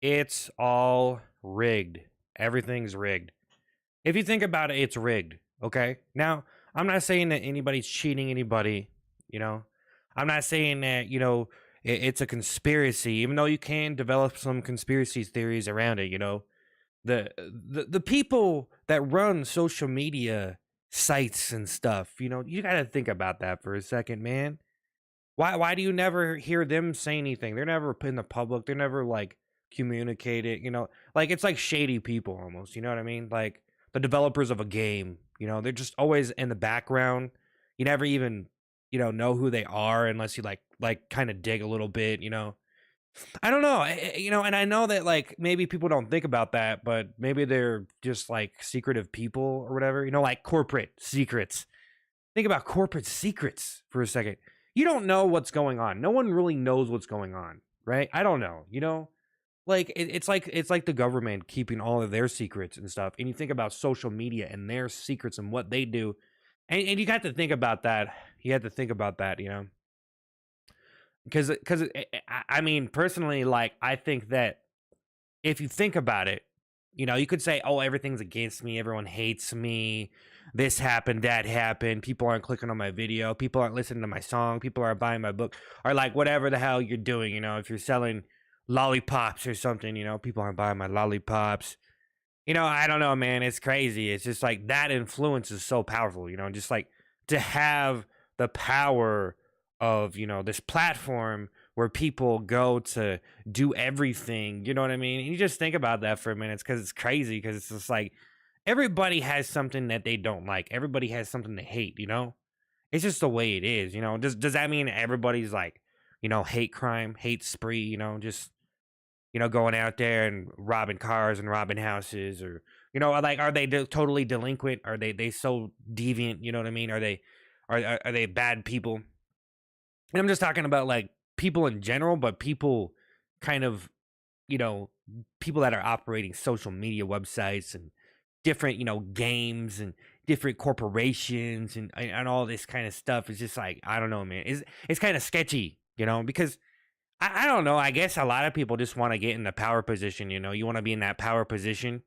It's all rigged. Everything's rigged. If you think about it, it's rigged. Okay. Now, I'm not saying that anybody's cheating anybody, you know. I'm not saying that, it's a conspiracy, even though you can develop some conspiracy theories around it, the people that run social media sites and stuff, you got to think about that for a second, man. Why do you never hear them say anything? They're never in the public. They're never like communicate it, like it's like shady people almost, you know what I mean? Like the developers of a game, they're just always in the background. You never even, know who they are unless you like kind of dig a little bit. I don't know, and I know that like maybe people don't think about that, but maybe they're just like secretive people or whatever, like corporate secrets. Think about corporate secrets for a second. You don't know what's going on. No one really knows what's going on, right? I don't know. Like it's like the government keeping all of their secrets and stuff. And you think about social media and their secrets and what they do, and you got to think about that. You have to think about that, because I mean personally, like I think that if you think about it, you could say, oh, everything's against me, everyone hates me, this happened, that happened, people aren't clicking on my video, people aren't listening to my song, people aren't buying my book, or like whatever the hell you're doing, if you're selling lollipops or something, people aren't buying my lollipops. I don't know, man, it's crazy. It's just like that influence is so powerful, just like to have the power of, this platform where people go to do everything, you know what I mean? And you just think about that for a minute, because it's crazy, because it's just like everybody has something that they don't like. Everybody has something they hate. It's just the way it is, Does that mean everybody's like, hate crime, hate spree, just going out there and robbing cars and robbing houses, or like are they totally delinquent? Are they so deviant? You know what I mean? Are they bad people? And I'm just talking about like people in general, but people kind of, you know, people that are operating social media websites and different, games and different corporations and all this kind of stuff is just like, I don't know, man. It's kind of sketchy, because I don't know. I guess a lot of people just want to get in the power position, you want to be in that power position.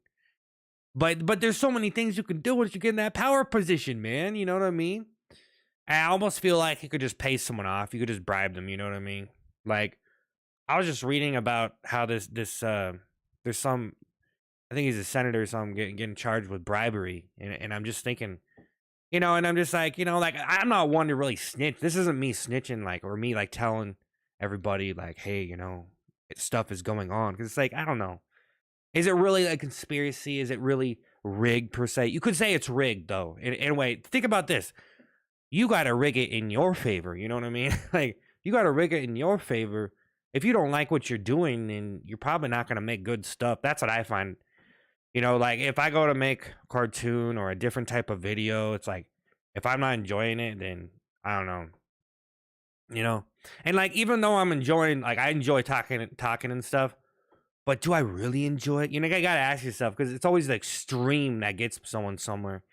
But there's so many things you can do once you get in that power position, man. You know what I mean? I almost feel like you could just pay someone off. You could just bribe them. You know what I mean? Like I was just reading about how there's some, I think he's a senator or something, getting charged with bribery, and I'm just thinking, and I'm just like, like I'm not one to really snitch. This isn't me snitching, like, or me like telling everybody like, hey, stuff is going on, because it's like I don't know. Is it really a conspiracy? Is it really rigged per se? You could say it's rigged though. Anyway, think about this. You got to rig it in your favor. You know what I mean? Like you got to rig it in your favor. If you don't like what you're doing, then you're probably not going to make good stuff. That's what I find. Like if I go to make a cartoon or a different type of video, it's like if I'm not enjoying it, then I don't know. And like even though I'm enjoying, like I enjoy talking and stuff, but do I really enjoy it? I gotta ask yourself, because it's always the extreme that gets someone somewhere.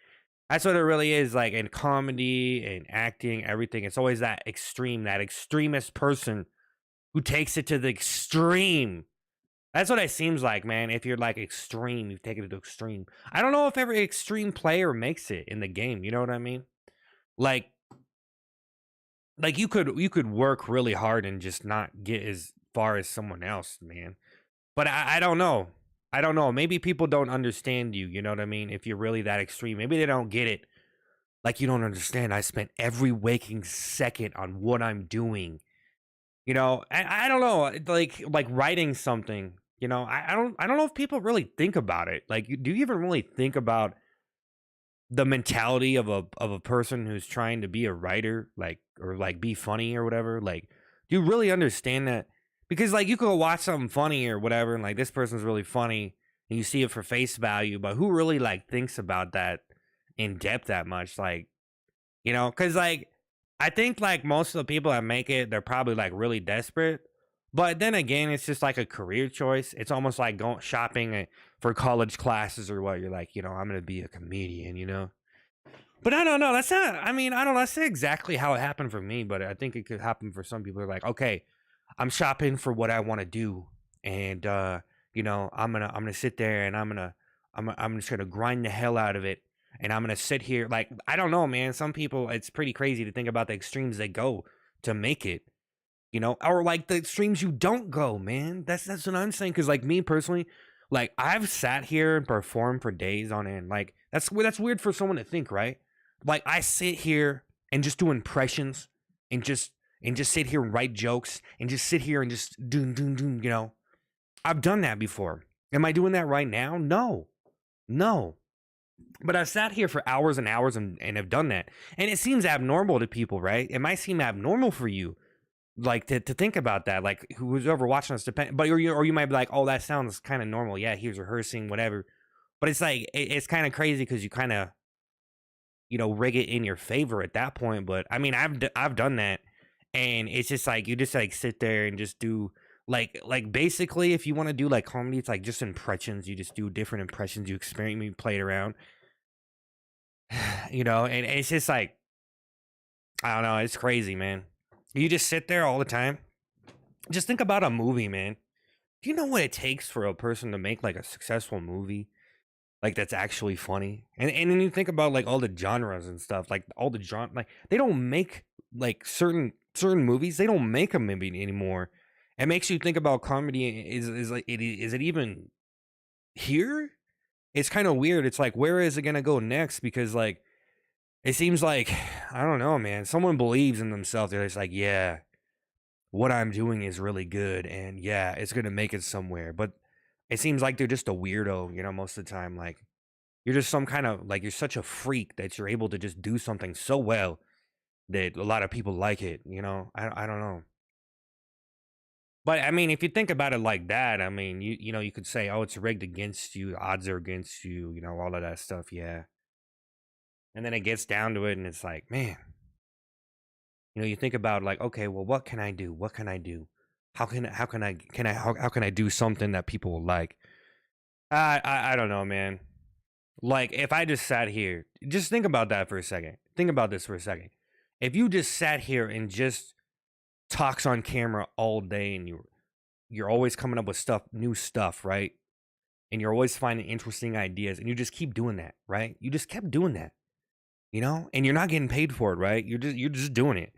That's what it really is, like in comedy and acting, everything. It's always that extreme, that extremist person who takes it to the extreme. That's what it seems like, man. If you're like extreme, you've taken it to extreme. I don't know if every extreme player makes it in the game. You know what I mean? Like you could work really hard and just not get as far as someone else, man. But I don't know. I don't know. Maybe people don't understand you. You know what I mean? If you're really that extreme, maybe they don't get it. Like you don't understand. I spent every waking second on what I'm doing. I don't know. Like writing something. I don't know if people really think about it. Like, do you even really think about the mentality of a person who's trying to be a writer, like, or like be funny or whatever? Like, do you really understand that? Because like you could go watch something funny or whatever, and like this person's really funny, and you see it for face value, but who really like thinks about that in depth that much? Like, because like I think like most of the people that make it, they're probably like really desperate. But then again, it's just like a career choice. It's almost like going shopping for college classes or what. You're like, I'm gonna be a comedian. But I don't know. That's not. I mean, I don't know. That's not exactly how it happened for me. But I think it could happen for some people. They're like, okay, I'm shopping for what I want to do, and I'm gonna sit there and I'm just gonna grind the hell out of it. And I'm gonna sit here like I don't know, man. Some people it's pretty crazy to think about the extremes they go to make it, or like the extremes you don't go, man. That's what I'm saying. Cause like me personally, like I've sat here and performed for days on end. Like that's weird for someone to think, right? Like I sit here and just do impressions and just sit here and write jokes and just sit here and just do. I've done that before. Am I doing that right now? No. No. But I've sat here for hours and hours and have done that. And it seems abnormal to people, right? It might seem abnormal for you, like to think about that. Like who's ever watching us but or you might be like, oh, that sounds kind of normal. Yeah, he was rehearsing, whatever. But it's like it's kind of crazy because you kind of rig it in your favor at that point. But I mean, I've done that, and it's just like you just like sit there and just do like basically if you want to do like comedy, it's like just impressions. You just do different impressions. You experiment, you play it around, and it's just like I don't know. It's crazy, man. You just sit there all the time. Just think about a movie, man. Do you know what it takes for a person to make like a successful movie? Like that's actually funny. And then you think about like all the genres and stuff, like all the like they don't make like certain movies, they don't make them maybe anymore. It makes you think about comedy is like is it even here? It's kind of weird. It's like where is it gonna go next? Because like it seems like I don't know, man. Someone believes in themselves. They're just like, yeah, what I'm doing is really good, and yeah, it's gonna make it somewhere. But it seems like they're just a weirdo, most of the time. Like you're just some kind of like you're such a freak that you're able to just do something so well that a lot of people like it. I don't know. But I mean, if you think about it like that, I mean, you could say, oh, it's rigged against you, the odds are against you, all of that stuff. Yeah, and then it gets down to it, and it's like, man, you think about like, okay, well, what can I do? What can I do? How can I do something that people will like? I don't know, man. Like if I just sat here, just think about that for a second. Think about this for a second. If you just sat here and just talks on camera all day and you're always coming up with new stuff, right? And you're always finding interesting ideas and you just keep doing that, right? You just kept doing that, and you're not getting paid for it, right? You're just doing it.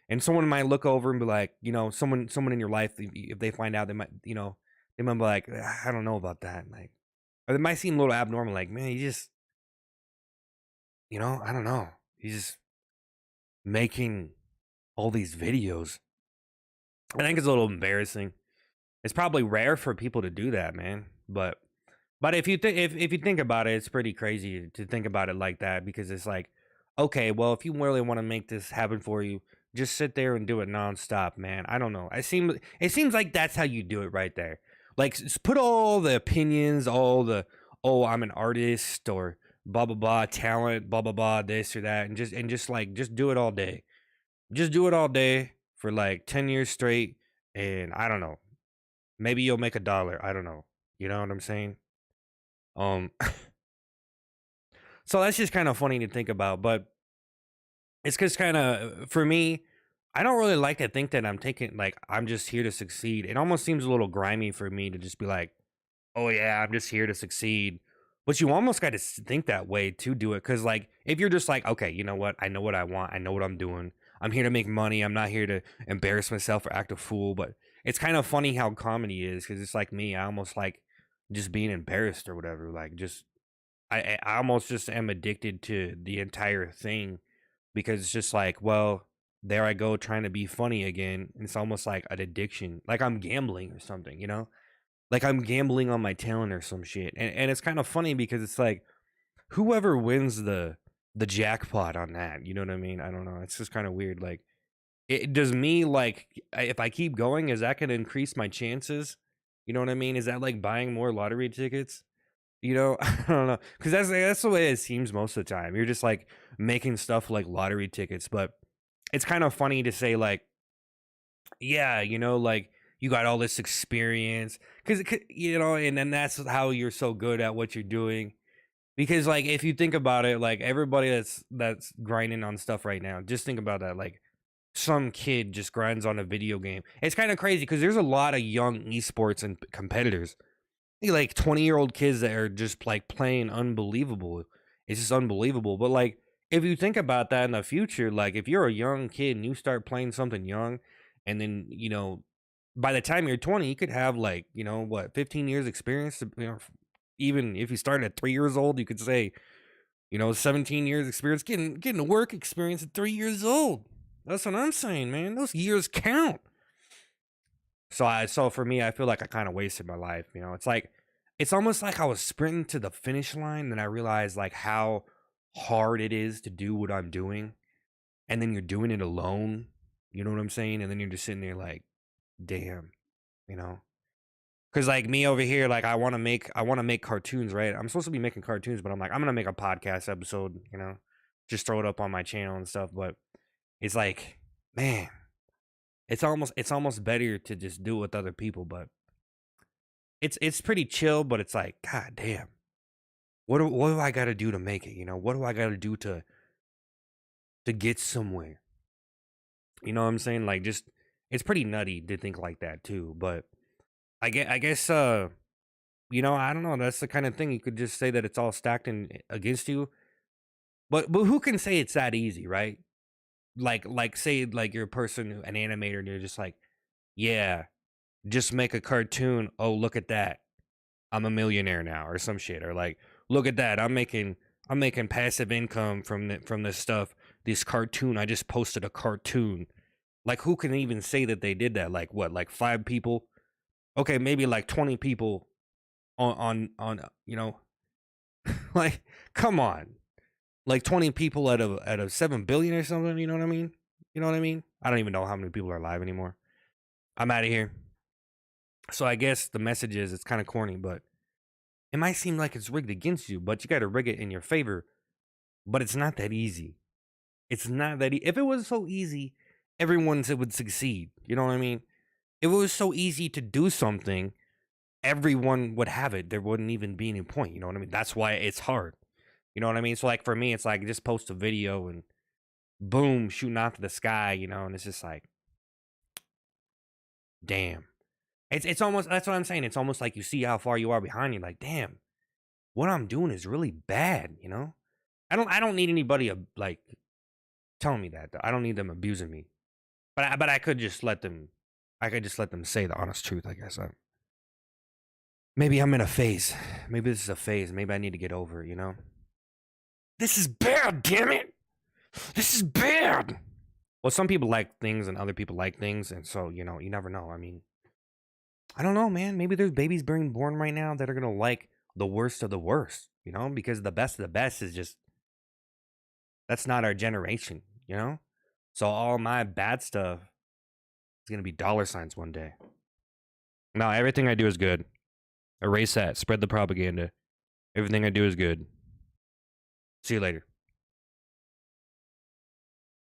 And someone might look over and be like, someone in your life, if they find out, they might be like, I don't know about that. Like, or it might seem a little abnormal. Like, man, you just, I don't know. He's just making all these videos. I think it's a little embarrassing. It's probably rare for people to do that, man. But if you if you think about it, it's pretty crazy to think about it like that because it's like, okay, well, if you really want to make this happen for you, just sit there and do it nonstop, man. I don't know. It seems like that's how you do it right there. Like put all the opinions, all the I'm an artist or blah blah blah talent, blah blah blah this or that, and just do it all day. Just do it all day for like 10 years straight, and I don't know. Maybe you'll make $1. I don't know. You know what I'm saying? Um, so that's just kind of funny to think about, but it's because kind of for me, I don't really like to think that I'm just here to succeed. It almost seems a little grimy for me to just be like, oh yeah, I'm just here to succeed. But you almost got to think that way to do it. Cause like, if you're just like, okay, you know what? I know what I want. I know what I'm doing. I'm here to make money. I'm not here to embarrass myself or act a fool. But it's kind of funny how comedy is. Cause it's like me. I almost like just being embarrassed or whatever. Like just, I almost just am addicted to the entire thing because it's just like, well, there I go trying to be funny again. It's almost like an addiction. Like I'm gambling or something. Like I'm gambling on my talent or some shit. And it's kind of funny because it's like whoever wins the jackpot on that, you know what I mean? I don't know. It's just kind of weird. Like it does me like if I keep going, is that going to increase my chances? You know what I mean? Is that like buying more lottery tickets? I don't know. Cuz that's the way it seems most of the time. You're just like making stuff like lottery tickets, but it's kind of funny to say like yeah, like you got all this experience because and then that's how you're so good at what you're doing. Because like if you think about it, like everybody that's grinding on stuff right now, just think about that. Like some kid just grinds on a video game. It's kind of crazy because there's a lot of young esports and competitors. like 20-year-old kids that are just like playing unbelievable. It's just unbelievable. But like if you think about that in the future, like if you're a young kid and you start playing something young, and then by the time you're 20, you could have like what 15 years experience. Even if you start at 3 years old, you could say 17 years experience, getting work experience at 3 years old. That's what I'm saying, man. Those years count. So for me, I feel like I kind of wasted my life. It's almost like I was sprinting to the finish line, and I realized like how hard it is to do what I'm doing, and then you're doing it alone. You know what I'm saying? And then you're just sitting there like, damn, you know. Cause like me over here, like I want to make cartoons, right? I'm supposed to be making cartoons, but I'm like, I'm gonna make a podcast episode, just throw it up on my channel and stuff. But it's like, man, it's almost better to just do it with other people. But it's pretty chill, but it's like, god damn, what do I gotta do to make it? What do I gotta do to get somewhere? You know what I'm saying? Like, just it's pretty nutty to think like that too. But I guess I don't know. That's the kind of thing you could just say that it's all stacked against you. But who can say it's that easy, right? Like say like you're a person, an animator, and you're just like, yeah, just make a cartoon. Oh, look at that. I'm a millionaire now, or some shit, or like, look at that. I'm making passive income from this stuff. This cartoon. I just posted a cartoon. Like, who can even say that they did that? Like what? Like 5 people? Okay, maybe like 20 people on like, come on. Like 20 people out of 7 billion or something, you know what I mean? You know what I mean? I don't even know how many people are alive anymore. I'm out of here. So I guess the message is, it's kind of corny, but it might seem like it's rigged against you, but you got to rig it in your favor. But it's not that easy. It's not that if it was so easy, everyone would succeed. You know what I mean? If it was so easy to do something, everyone would have it. There wouldn't even be any point. You know what I mean? That's why it's hard. You know what I mean? So like for me, it's like just post a video and boom, shooting out to the sky, and it's just like, damn. It's almost, that's what I'm saying. It's almost like you see how far you are behind you. Like, damn, what I'm doing is really bad. I don't need anybody like telling me that though. I don't need them abusing me. But I could just let them say the honest truth, I guess. Maybe I'm in a phase. Maybe this is a phase. Maybe I need to get over it. This is bad, damn it. This is bad. Well, some people like things and other people like things, and so, you never know. I mean, I don't know, man. Maybe there's babies being born right now that are gonna like the worst of the worst, because the best of the best is just, that's not our generation. So all my bad stuff is gonna be dollar signs one day. No, everything I do is good. Erase that. Spread the propaganda. Everything I do is good. See you later.